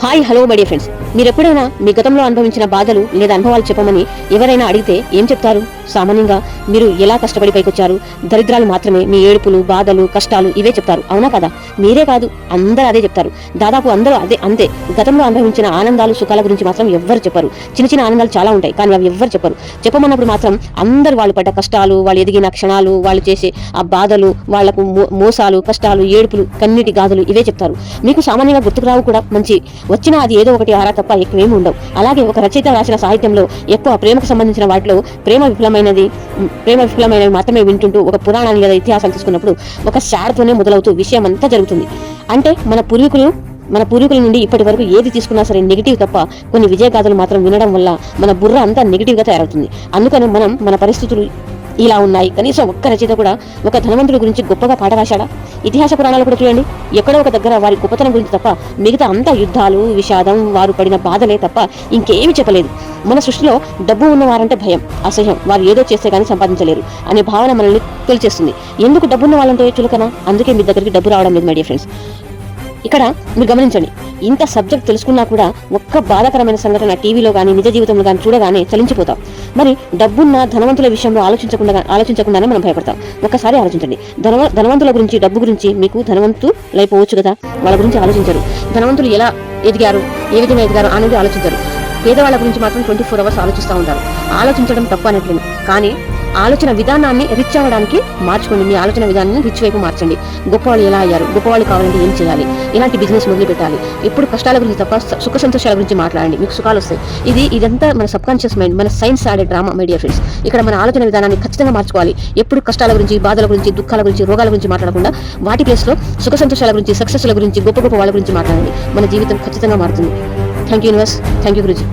Hi hello my dear friends, మీరు ఎప్పుడైనా మీ గతంలో అనుభవించిన బాధలు లేదా అనుభవాలు చెప్పమని ఎవరైనా అడిగితే ఏం చెప్తారు? సామాన్యంగా మీరు ఎలా కష్టపడి పైకొచ్చారు, దరిద్రాలు మాత్రమే, మీ ఏడుపులు, బాధలు, కష్టాలు ఇవే చెప్తారు. అవునా కదా? మీరే కాదు, అందరూ అదే చెప్తారు. దాదాపు అందరూ అంతే. గతంలో అనుభవించిన ఆనందాలు, సుఖాల గురించి మాత్రం ఎవ్వరు చెప్పరు. చిన్న చిన్న ఆనందాలు చాలా ఉంటాయి, కానీ అవి ఎవ్వరు చెప్పరు. చెప్పమన్నప్పుడు మాత్రం అందరూ వాళ్ళు పడ్డ కష్టాలు, వాళ్ళు ఎదిగిన క్షణాలు, వాళ్ళు చేసే ఆ బాధలు, వాళ్లకు మోసాలు, కష్టాలు, ఏడుపులు, కన్నీటి గాథలు ఇవే చెప్తారు. మీకు సామాన్యంగా గుర్తుకురావు కూడా, మంచి వచ్చినా అది ఏదో ఒకటి ఆరా తప్ప ఎక్కువేమి ఉండవు. అలాగే ఒక రచయిత రాసిన సాహిత్యంలో ఎక్కువ ప్రేమకు సంబంధించిన వాటిలో ప్రేమ విఫలమైనవి మాత్రమే వింటుంటూ ఒక పురాణాన్ని లేదా ఇతిహాసాలు తీసుకున్నప్పుడు ఒక శాడ్తోనే మొదలవుతూ విషయం అంతా జరుగుతుంది. అంటే మన పూర్వీకుల నుండి ఇప్పటి వరకు ఏది తీసుకున్నా సరే నెగిటివ్ తప్ప కొన్ని విజయగాథలు మాత్రం వినడం వల్ల మన బుర్ర అంతా నెగిటివ్ గా తయారవుతుంది. అందుకని మన పరిస్థితులు ఇలా ఉన్నాయి. కనీసం ఒక్క రచయిత కూడా ఒక ధనవంతుడి గురించి గొప్పగా పాట రాశాడా? ఇతిహాస పురాణాలు కూడా చూడండి, ఎక్కడో ఒక దగ్గర వారి గొప్పతనం గురించి తప్ప మిగతా అంతా యుద్ధాలు, విషాదం, వారు పడిన బాధలే తప్ప ఇంకేమీ చెప్పలేదు. మన సృష్టిలో డబ్బు ఉన్నవారంటే భయం, అసహ్యం, వారు ఏదో చేస్తే కానీ సంపాదించలేరు అనే భావన మనల్ని తొలిచేస్తుంది. ఎందుకు డబ్బున్న వాళ్ళంటే చులకన? అందుకే మీ దగ్గరికి డబ్బు రావడం లేదు మై డియర్ ఫ్రెండ్స్. ఇక్కడ మీరు గమనించండి, ఇంత సబ్జెక్ట్ తెలుసుకున్నా కూడా ఒక్క బాధాకరమైన సంఘటన టీవీలో కానీ నిజ జీవితంలో కానీ చూడగానే చలించిపోతాం. మరి డబ్బున్న ధనవంతుల విషయంలో ఆలోచించకుండానే మనం భయపడతాం. ఒక్కసారి ఆలోచించండి, ధనవంతుల గురించి, డబ్బు గురించి. మీకు ధనవంతులైపోవచ్చు కదా, వాళ్ళ గురించి ఆలోచించరు. ధనవంతులు ఎలా ఎదిగారు, ఏ విధంగా ఎదిగారు అనేది ఆలోచించరు. పేదవాళ్ళ గురించి మాత్రం 24 hours ఆలోచిస్తూ ఉంటారు. ఆలోచించడం తప్పు అనట్లేదు, కానీ ఆలోచన విధానాన్ని రిచ్ అవ్వడానికి మార్చుకోండి. మీ ఆలోచన విధానాన్ని రిచ్ వైపు మార్చండి. గొప్పవాళ్ళు ఎలా అయ్యారు, గొప్పవాళ్ళు కావాలంటే ఏం చేయాలి, ఎలాంటి బిజినెస్ మొదలు పెట్టాలి, ఎప్పుడు కష్టాల గురించి తప్ప సుఖ సంతోషాల గురించి మాట్లాడండి, మీకు సుఖాలు వస్తాయి. ఇదంతా మన సబ్కాన్షియస్ మైండ్, మన సైన్స్ ఆడే డ్రామా మై డియర్ ఫ్రెండ్స్. ఇక్కడ మన ఆలోచన విధానాన్ని ఖచ్చితంగా మార్చుకోవాలి. ఎప్పుడు కష్టాల గురించి, బాధల గురించి, దుఃఖాల గురించి, రోగాల గురించి మాట్లాడకుండా వాటి ప్లేస్లో సుఖ సంతోషాల గురించి, సక్సెస్ల గురించి, గొప్ప వాళ్ళ గురించి మాట్లాడండి. మన జీవితం ఖచ్చితంగా మారుతుంది. Thank you universe, thank you Guruji.